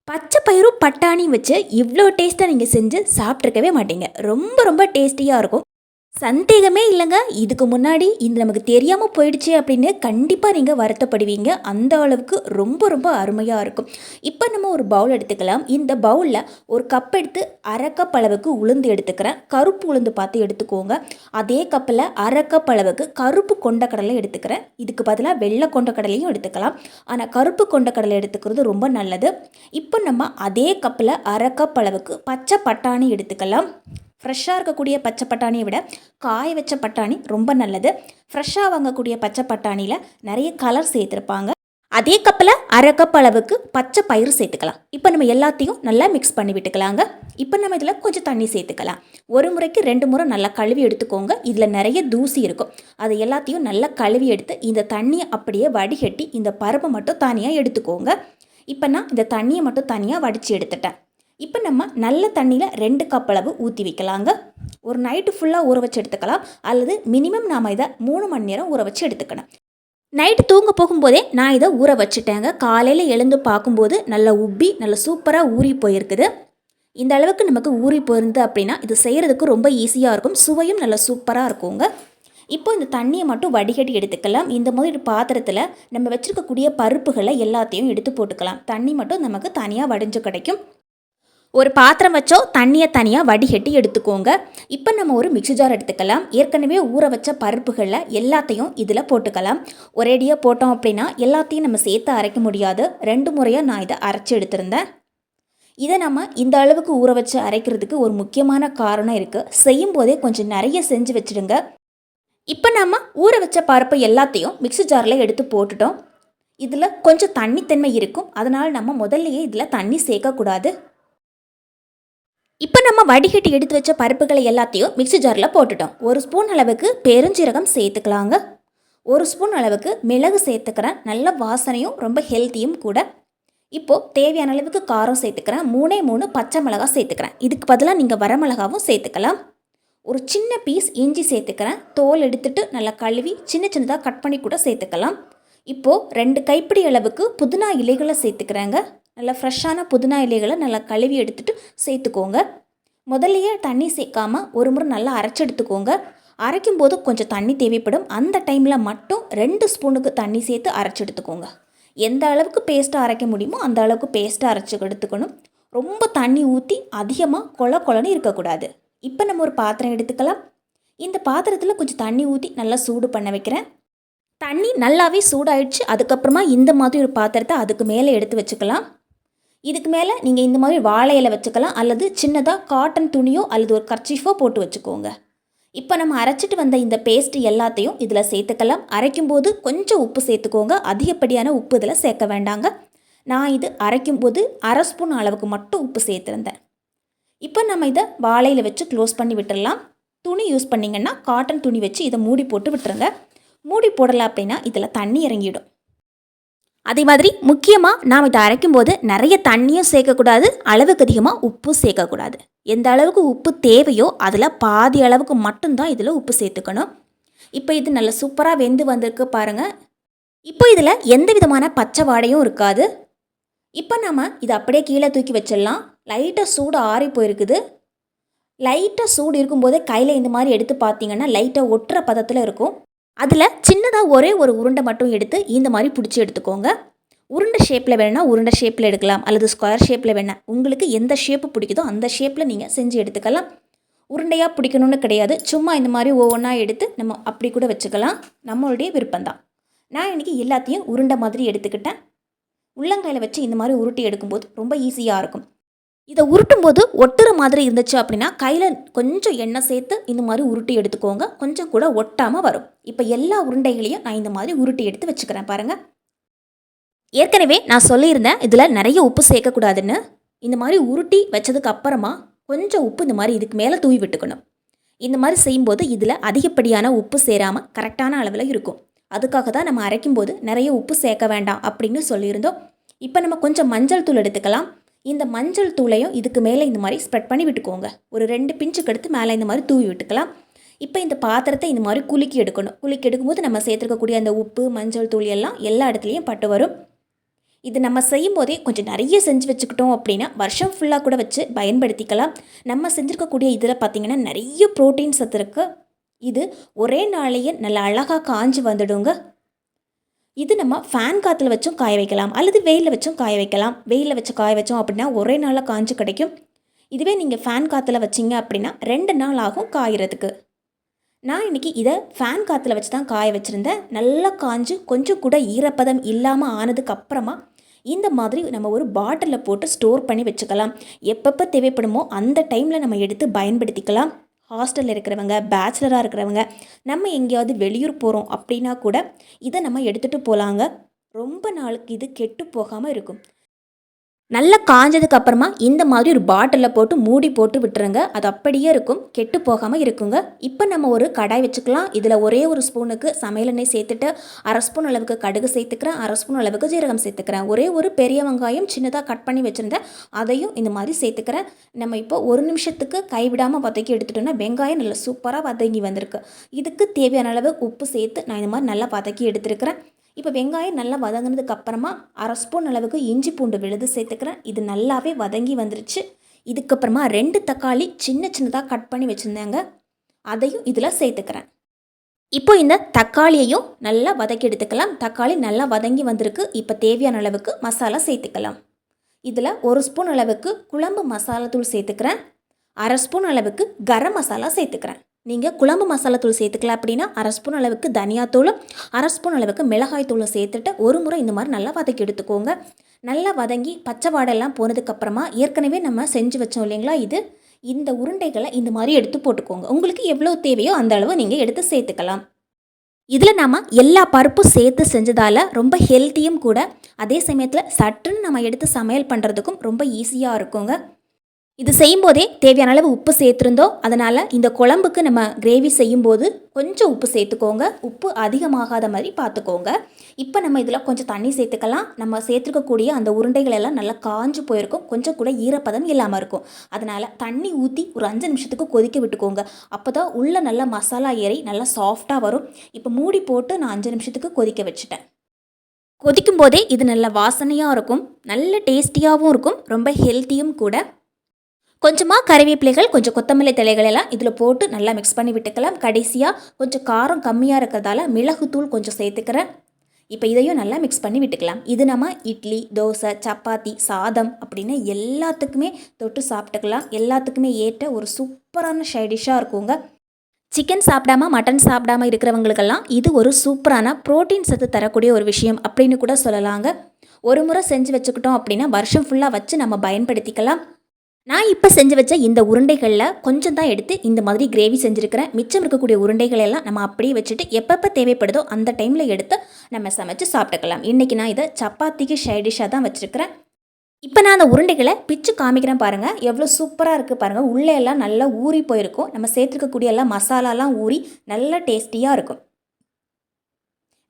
பச்சை பயிரும் பட்டாணியும் வச்சு இவ்வளோ டேஸ்ட்டாக நீங்கள் செஞ்சு சாப்பிட்ருக்கவே மாட்டீங்க. ரொம்ப ரொம்ப டேஸ்டியாக இருக்கும். சந்தேகமே இல்லைங்க. இதுக்கு முன்னாடி இது நமக்கு தெரியாமல் போயிடுச்சு அப்படின்னு கண்டிப்பாக நீங்கள் வருத்தப்படுவீங்க. அந்த அளவுக்கு ரொம்ப ரொம்ப அருமையாக இருக்கும். இப்போ நம்ம ஒரு பவுல் எடுத்துக்கலாம். இந்த பவுலில் ஒரு கப் எடுத்து அரை கப் அளவுக்கு உளுந்து எடுத்துக்கிறேன். கருப்பு உளுந்து பார்த்து எடுத்துக்கோங்க. அதே கப்பில் அரை கப் அளவுக்கு கருப்பு கொண்டக்கடலை எடுத்துக்கிறேன். இதுக்கு பதிலாக வெள்ளை கொண்டக்கடலையும் எடுத்துக்கலாம். ஆனால் கருப்பு கொண்டக்கடலை எடுத்துக்கிறது ரொம்ப நல்லது. இப்போ நம்ம அதே கப்பில் அரை கப் அளவுக்கு பச்சை பட்டாணி எடுத்துக்கலாம். ஃப்ரெஷ்ஷாக இருக்கக்கூடிய பச்சை பட்டாணியை விட காய வச்ச பட்டாணி ரொம்ப நல்லது. ஃப்ரெஷ்ஷாக வாங்கக்கூடிய பச்சை பட்டாணியில் நிறைய கலர் சேர்த்துருப்பாங்க. அதே கப்பில் அரை கப் அளவுக்கு பச்சை பயிறு சேர்த்துக்கலாம். இப்போ நம்ம எல்லாத்தையும் நல்லா மிக்ஸ் பண்ணி விட்டுக்கலாங்க. இப்போ நம்ம இதில் கொஞ்சம் தண்ணி சேர்த்துக்கலாம். ஒரு முறைக்கு 2 முறை நல்லா கழுவி எடுத்துக்கோங்க. இதில் நிறைய தூசி இருக்கும். அதை எல்லாத்தையும் நல்லா கழுவி எடுத்து இந்த தண்ணியை அப்படியே வடிகட்டி இந்த பருப்பை மட்டும் தனியாக எடுத்துக்கோங்க. இப்போ நான் இந்த தண்ணியை மட்டும் தனியாக வடித்து எடுத்துட்டேன். இப்போ நம்ம நல்ல தண்ணியில் 2 கப் அளவு ஊற்றி வைக்கலாங்க. ஒரு நைட்டு ஃபுல்லாக ஊற வச்சு எடுத்துக்கலாம். அல்லது மினிமம் நாம் இதை 3 மணி நேரம் ஊற வச்சு எடுத்துக்கணும். நைட்டு தூங்க போகும்போதே நான் இதை ஊற வச்சுட்டேங்க. காலையில் எழுந்து பார்க்கும்போது நல்லா உப்பி நல்லா சூப்பராக ஊறி போயிருக்குது. இந்த அளவுக்கு நமக்கு ஊறி போயிருந்து அப்படின்னா இது செய்கிறதுக்கு ரொம்ப ஈஸியாக இருக்கும். சுவையும் நல்லா சூப்பராக இருக்குங்க. இப்போ இந்த தண்ணியை மட்டும் வடிகட்டி எடுத்துக்கலாம். இந்த மாதிரி பாத்திரத்தில் நம்ம வச்சுருக்கக்கூடிய பருப்புகளை எல்லாத்தையும் எடுத்து போட்டுக்கலாம். தண்ணி மட்டும் நமக்கு தனியாக வடிஞ்சு கிடைக்கும். ஒரு பாத்திரம் வச்சோ தண்ணியை தனியாக வடிகட்டி எடுத்துக்கோங்க. இப்போ நம்ம ஒரு மிக்ஸி ஜார் எடுத்துக்கலாம். ஏற்கனவே ஊற வச்ச பருப்புகளில் எல்லாத்தையும் இதில் போட்டுக்கலாம். ஒரேடியாக போட்டோம் அப்படின்னா எல்லாத்தையும் நம்ம சேர்த்து அரைக்க முடியாது. 2 முறையாக நான் இதை அரைச்சி எடுத்திருந்தேன். இதை நம்ம இந்த அளவுக்கு ஊற வச்சு அரைக்கிறதுக்கு ஒரு முக்கியமான காரணம் இருக்குது. செய்யும் போதே கொஞ்சம் நிறைய செஞ்சு வச்சுடுங்க. இப்போ நம்ம ஊற வச்ச பருப்பு எல்லாத்தையும் மிக்ஸி ஜாரில் எடுத்து போட்டுட்டோம். இதில் கொஞ்சம் தண்ணித்தன்மை இருக்கும். அதனால் நம்ம முதல்லையே இதில் தண்ணி சேர்க்கக்கூடாது. இப்போ நம்ம வடிகட்டி எடுத்து வச்ச பருப்புகளை எல்லாத்தையும் மிக்ஸி ஜாரில் போட்டுட்டோம். 1 ஸ்பூன் அளவுக்கு பெருஞ்சீரகம் சேர்த்துக்கலாங்க. 1 ஸ்பூன் அளவுக்கு மிளகு சேர்த்துக்கிறேன். நல்ல வாசனையும் ரொம்ப ஹெல்த்தியும் கூட. இப்போது தேவையான அளவுக்கு காரம் சேர்த்துக்கிறேன். 3 பச்சை மிளகாய் சேர்த்துக்கிறேன். இதுக்கு பதிலாக நீங்கள் வரமிளகாவும் சேர்த்துக்கலாம். ஒரு சின்ன பீஸ் இஞ்சி சேர்த்துக்கிறேன். தோல் எடுத்துட்டு நல்லா கழுவி சின்ன சின்னதாக கட் பண்ணி கூட சேர்த்துக்கலாம். இப்போது 2 கைப்பிடி அளவுக்கு புதினா இலைகளை சேர்த்துக்கிறேங்க. நல்லா ஃப்ரெஷ்ஷான புதினா இலைகளை நல்லா கழுவி எடுத்துகிட்டு சேர்த்துக்கோங்க. முதல்லையே தண்ணி சேர்க்காமல் ஒரு முறை நல்லா அரைச்சி எடுத்துக்கோங்க. அரைக்கும் போது கொஞ்சம் தண்ணி தேவைப்படும். அந்த டைமில் மட்டும் 2 ஸ்பூனுக்கு தண்ணி சேர்த்து அரைச்சி எடுத்துக்கோங்க. எந்த அளவுக்கு பேஸ்ட்டாக அரைக்க முடியுமோ அந்த அளவுக்கு பேஸ்ட்டாக அரைச்சி எடுத்துக்கணும். ரொம்ப தண்ணி ஊற்றி அதிகமாக கொலன்னு இருக்கக்கூடாது. இப்போ நம்ம ஒரு பாத்திரம் எடுத்துக்கலாம். இந்த பாத்திரத்தில் கொஞ்சம் தண்ணி ஊற்றி நல்லா சூடு பண்ண வைக்கிறேன். தண்ணி நல்லாவே சூடாயிடுச்சு. அதுக்கப்புறமா இந்த மாதிரி ஒரு பாத்திரத்தை அதுக்கு மேலே எடுத்து வச்சுக்கலாம். இதுக்கு மேலே நீங்கள் இந்த மாதிரி வாழை இலை வச்சுக்கலாம். அல்லது சின்னதாக காட்டன் துணியோ அல்லது ஒரு கர்ச்சீஃபோ போட்டு வச்சுக்கோங்க. இப்போ நம்ம அரைச்சிட்டு வந்த இந்த பேஸ்ட்டு எல்லாத்தையும் இதில் சேர்த்துக்கலாம். அரைக்கும்போது கொஞ்சம் உப்பு சேர்த்துக்கோங்க. அதிகப்படியான உப்பு இதில் சேர்க்க வேண்டாங்க. நான் இது அரைக்கும்போது 1/2 ஸ்பூன் அளவுக்கு மட்டும் உப்பு சேர்த்துருந்தேன். இப்போ நம்ம இதை வாழையில் வச்சு க்ளோஸ் பண்ணி விட்டுடலாம். துணி யூஸ் பண்ணிங்கன்னா காட்டன் துணி வச்சு இதை மூடி போட்டு விட்டுருங்க. மூடி போடலை அப்படின்னா இதில் தண்ணி இறங்கிடும். அதே மாதிரி முக்கியமாக நாம் இதை அரைக்கும்போது நிறைய தண்ணியும் சேர்க்கக்கூடாது. அளவுக்கு அதிகமாக உப்பு சேர்க்கக்கூடாது. எந்த அளவுக்கு உப்பு தேவையோ அதில் பாதி அளவுக்கு மட்டும்தான் இதில் உப்பு சேர்த்துக்கணும். இப்போ இது நல்லா சூப்பராக வெந்து வந்திருக்கு பாருங்கள். இப்போ இதில் எந்த விதமான பச்சை வாடையும் இருக்காது. இப்போ நம்ம இதை அப்படியே கீழே தூக்கி வச்சிடலாம். லைட்டாக சூடு ஆறி போயிருக்குது. லைட்டாக சூடு இருக்கும்போதே கையில் இந்த மாதிரி எடுத்து பார்த்தீங்கன்னா லைட்டாக ஒட்டுற பதத்தில் இருக்கும். அதில் சின்னதாக ஒரே ஒரு உருண்டை மட்டும் எடுத்து இந்த மாதிரி பிடிச்சி எடுத்துக்கோங்க. உருண்டை ஷேப்பில் வேணால் உருண்டை ஷேப்பில் எடுக்கலாம். அல்லது ஸ்கொயர் ஷேப்பில் வேணால் உங்களுக்கு எந்த ஷேப்பு பிடிக்குதோ அந்த ஷேப்பில் நீங்கள் செஞ்சு எடுத்துக்கலாம். உருண்டையாக பிடிக்கணும்னு கிடையாது. சும்மா இந்த மாதிரி ஒவ்வொன்றா எடுத்து நம்ம அப்படி கூட வச்சுக்கலாம். நம்மளுடைய விருப்பம்தான். நான் இன்றைக்கி எல்லாத்தையும் உருண்டை மாதிரி எடுத்துக்கிட்டேன். உள்ளங்கையில் வச்சு இந்த மாதிரி உருட்டி எடுக்கும்போது ரொம்ப ஈஸியாக இருக்கும். இதை உருட்டும் போது ஒட்டுற மாதிரி இருந்துச்சு அப்படின்னா கையில் கொஞ்சம் எண்ணெய் சேர்த்து இந்த மாதிரி உருட்டி எடுத்துக்கோங்க. கொஞ்சம் கூட ஒட்டாமல் வரும். இப்போ எல்லா உருண்டைகளையும் நான் இந்த மாதிரி உருட்டி எடுத்து வச்சுக்கிறேன் பாருங்கள். ஏற்கனவே நான் சொல்லியிருந்தேன் இதில் நிறைய உப்பு சேர்க்கக்கூடாதுன்னு. இந்த மாதிரி உருட்டி வச்சதுக்கு அப்புறமா கொஞ்சம் உப்பு இந்த மாதிரி இதுக்கு மேலே தூவி விட்டுக்கணும். இந்த மாதிரி செய்யும்போது இதில் அதிகப்படியான உப்பு சேராமல் கரெக்டான அளவில் இருக்கும். அதுக்காக தான் நம்ம அரைக்கும்போது நிறைய உப்பு சேர்க்க வேண்டாம் அப்படின்னு சொல்லியிருந்தோம். இப்போ நம்ம கொஞ்சம் மஞ்சள் தூள் எடுத்துக்கலாம். இந்த மஞ்சள் தூளையும் இதுக்கு மேலே இந்த மாதிரி ஸ்ப்ரெட் பண்ணி விட்டுக்கோங்க. ஒரு 2 பிஞ்சுக்கு எடுத்து மேலே இந்த மாதிரி தூவி விட்டுக்கலாம். இப்போ இந்த பாத்திரத்தை இந்த மாதிரி குலுக்கி எடுக்கணும். குலுக்கி எடுக்கும்போது நம்ம சேர்த்துருக்கக்கூடிய அந்த உப்பு மஞ்சள் தூள் எல்லாம் எல்லா இடத்துலையும் பட்டு வரும். இது நம்ம செய்யும்போதே கொஞ்சம் நிறைய செஞ்சு வச்சுக்கிட்டோம் அப்படின்னா வருஷம் ஃபுல்லாக கூட வச்சு பயன்படுத்திக்கலாம். நம்ம செஞ்சுருக்கக்கூடிய இதில் பார்த்திங்கன்னா நிறைய ப்ரோட்டீன் சத்து இருக்குது. இது ஒரே நாளையே நல்லா அழகாக காஞ்சி வந்துடுங்க. இது நம்ம ஃபேன் காற்றுல வச்சும் காய வைக்கலாம் அல்லது வெயிலில் வச்சும் காய வைக்கலாம். வெயிலில் வச்சு காய வச்சோம் அப்படின்னா ஒரே நாளில் காஞ்சு கிடைக்கும். இதுவே நீங்கள் ஃபேன் காற்றுல வச்சிங்க அப்படின்னா 2 நாள் ஆகும் காயறதுக்கு. நான் இன்றைக்கி இதை ஃபேன் காற்றுல வச்சு தான் காய வச்சுருந்தேன். நல்லா காஞ்சு கொஞ்சம் கூட ஈரப்பதம் இல்லாமல் ஆனதுக்கப்புறமா இந்த மாதிரி நம்ம ஒரு பாட்டிலில் போட்டு ஸ்டோர் பண்ணி வச்சுக்கலாம். எப்பப்போ தேவைப்படுமோ அந்த டைமில் நம்ம எடுத்து பயன்படுத்திக்கலாம். ஹாஸ்டலில் இருக்கிறவங்க, பேச்சுலராக இருக்கிறவங்க, நம்ம எங்கேயாவது வெளியூர் போகிறோம் அப்படின்னா கூட இதை நம்ம எடுத்துகிட்டு போகலாங்க. ரொம்ப நாளுக்கு இது கெட்டு போகாமல் இருக்கும். நல்லா காஞ்சதுக்கு அப்புறமா இந்த மாதிரி ஒரு பாட்டிலில் போட்டு மூடி போட்டு விட்டுருங்க. அது அப்படியே இருக்கும், கெட்டு போகாமல் இருக்குங்க. இப்போ நம்ம ஒரு கடாய் வச்சுக்கலாம். இதில் ஒரே ஒரு ஸ்பூனுக்கு சமையல் எண்ணெய் சேர்த்துட்டு 1/2 ஸ்பூன் அளவுக்கு கடுகு சேர்த்துக்கிறேன், 1/2 ஸ்பூன் அளவுக்கு ஜீரகம் சேர்த்துக்கிறேன். ஒரே ஒரு பெரிய வெங்காயம் சின்னதாக கட் பண்ணி வச்சுருந்தேன், அதையும் இந்த மாதிரி சேர்த்துக்கிறேன். நம்ம இப்போ 1 நிமிஷத்துக்கு கைவிடாமல் வதக்கி எடுத்துட்டோன்னா வெங்காயம் நல்லா சூப்பராக வதங்கி வந்திருக்கு. இதுக்கு தேவையான அளவு உப்பு சேர்த்து நான் இந்த மாதிரி நல்லா வதக்கி எடுத்துருக்கிறேன். இப்போ வெங்காயம் நல்லா வதங்கினதுக்கு அப்புறமா 1/2 ஸ்பூன் அளவுக்கு இஞ்சி பூண்டு விழுது சேர்த்துக்கிறேன். இது நல்லாவே வதங்கி வந்துருச்சு. இதுக்கப்புறமா 2 தக்காளி சின்னதாக கட் பண்ணி வச்சுருந்தேங்க, அதையும் இதில் சேர்த்துக்கிறேன். இப்போ இந்த தக்காளியையும் நல்லா வதக்கி எடுத்துக்கலாம். தக்காளி நல்லா வதங்கி வந்திருக்கு. இப்போ தேவையான அளவுக்கு மசாலா சேர்த்துக்கலாம். இதில் 1 ஸ்பூன் அளவுக்கு குழம்பு மசாலா தூள் சேர்த்துக்கிறேன். 1/2 ஸ்பூன் அளவுக்கு கரம் மசாலா சேர்த்துக்கிறேன். நீங்கள் குழம்பு மசாலா தூள் சேர்த்துக்கலாம் அப்படின்னா 1/2 ஸ்பூன் அளவுக்கு தனியாத்தூள், 1/2 ஸ்பூன் அளவுக்கு மிளகாய் தூளை சேர்த்துட்டு ஒரு முறை இந்த மாதிரி நல்லா வதக்கி எடுத்துக்கோங்க. நல்லா வதங்கி பச்சை வாடெல்லாம் போனதுக்கப்புறமா ஏற்கனவே நம்ம செஞ்சு வச்சோம் இல்லைங்களா, இந்த உருண்டைகளை இந்த மாதிரி எடுத்து போட்டுக்கோங்க. உங்களுக்கு எவ்வளோ தேவையோ அந்த அளவு நீங்கள் எடுத்து சேர்த்துக்கலாம். இதில் நம்ம எல்லா பருப்பும் சேர்த்து செஞ்சதால் ரொம்ப ஹெல்த்தியும் கூட, அதே சமயத்தில் சட்டுன்னு நம்ம எடுத்து சமையல் பண்ணுறதுக்கும் ரொம்ப ஈஸியாக இருக்குங்க. இது செய்யும்போதே தேவையான அளவு உப்பு சேர்த்துருந்தோம். அதனால் இந்த குழம்புக்கு நம்ம கிரேவி செய்யும்போது கொஞ்சம் உப்பு சேர்த்துக்கோங்க. உப்பு அதிகமாகாத மாதிரி பார்த்துக்கோங்க. இப்போ நம்ம இதில் கொஞ்சம் தண்ணி சேர்த்துக்கலாம். நம்ம சேர்த்துக்கக்கூடிய அந்த உருண்டைகள் எல்லாம் நல்லா காஞ்சு போயிருக்கும், கொஞ்சம் கூட ஈரப்பதம் இல்லாமல் இருக்கும். அதனால் தண்ணி ஊற்றி ஒரு 5 நிமிஷத்துக்கு கொதிக்க விட்டுக்கோங்க. அப்போ தான் உள்ளே நல்லா மசாலா ஏறி நல்லா சாஃப்டாக வரும். இப்போ மூடி போட்டு நான் 5 நிமிஷத்துக்கு கொதிக்க வச்சுட்டேன். கொதிக்கும் போதே இது நல்ல வாசனையாக இருக்கும், நல்ல டேஸ்டியாகவும் இருக்கும், ரொம்ப ஹெல்த்தியும் கூட. கொஞ்சமாக கறிவேப்பிலைகள், கொஞ்சம் கொத்தமல்லி தலைகள் எல்லாம் இதில் போட்டு நல்லா மிக்ஸ் பண்ணி விட்டுக்கலாம். கடைசியாக கொஞ்சம் காரம் கம்மியாக இருக்கிறதால மிளகுத்தூள் கொஞ்சம் சேர்த்துக்கிறேன். இப்போ இதையும் நல்லா மிக்ஸ் பண்ணி விட்டுக்கலாம். இது நம்ம இட்லி, தோசை, சப்பாத்தி, சாதம் அப்படின்னு எல்லாத்துக்குமே தொட்டு சாப்பிட்டுக்கலாம். எல்லாத்துக்குமே ஏற்ற ஒரு சூப்பரான சைடிஷ்ஷாக இருக்குங்க. சிக்கன் சாப்பிடாம மட்டன் சாப்பிடாம இருக்கிறவங்களுக்கெல்லாம் இது ஒரு சூப்பரான ப்ரோட்டீன் சத்து தரக்கூடிய ஒரு விஷயம் அப்படின்னு கூட சொல்லலாங்க. ஒரு முறை செஞ்சு வச்சுக்கிட்டோம் அப்படின்னா வருஷம் ஃபுல்லாக வச்சு நம்ம பயன்படுத்திக்கலாம். நான் இப்போ செஞ்சு வச்ச இந்த உருண்டைகளில் கொஞ்சம் தான் எடுத்து இந்த மாதிரி கிரேவி செஞ்சுருக்கிறேன். மிச்சம் இருக்கக்கூடிய உருண்டைகள் எல்லாம் நம்ம அப்படியே வச்சுட்டு எப்பப்போ தேவைப்படுதோ அந்த டைமில் எடுத்து நம்ம சமைச்சு சாப்பிட்டுக்கலாம். இன்றைக்கி நான் இதை சப்பாத்திக்கு சைடிஷாக தான் வச்சுருக்கிறேன். இப்போ நான் அந்த உருண்டைகளை பிச்சு காமிக்கிறேன் பாருங்கள், எவ்வளோ சூப்பராக இருக்குது பாருங்கள். உள்ளே எல்லாம் நல்லா ஊறி போயிருக்கும். நம்ம சேர்த்துருக்கக்கூடிய எல்லாம் மசாலாலாம் ஊறி நல்லா டேஸ்டியாக இருக்கும்.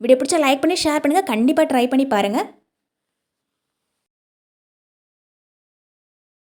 வீடியோ பிடிச்சா லைக் பண்ணி ஷேர் பண்ணுங்கள். கண்டிப்பாக ட்ரை பண்ணி பாருங்கள்.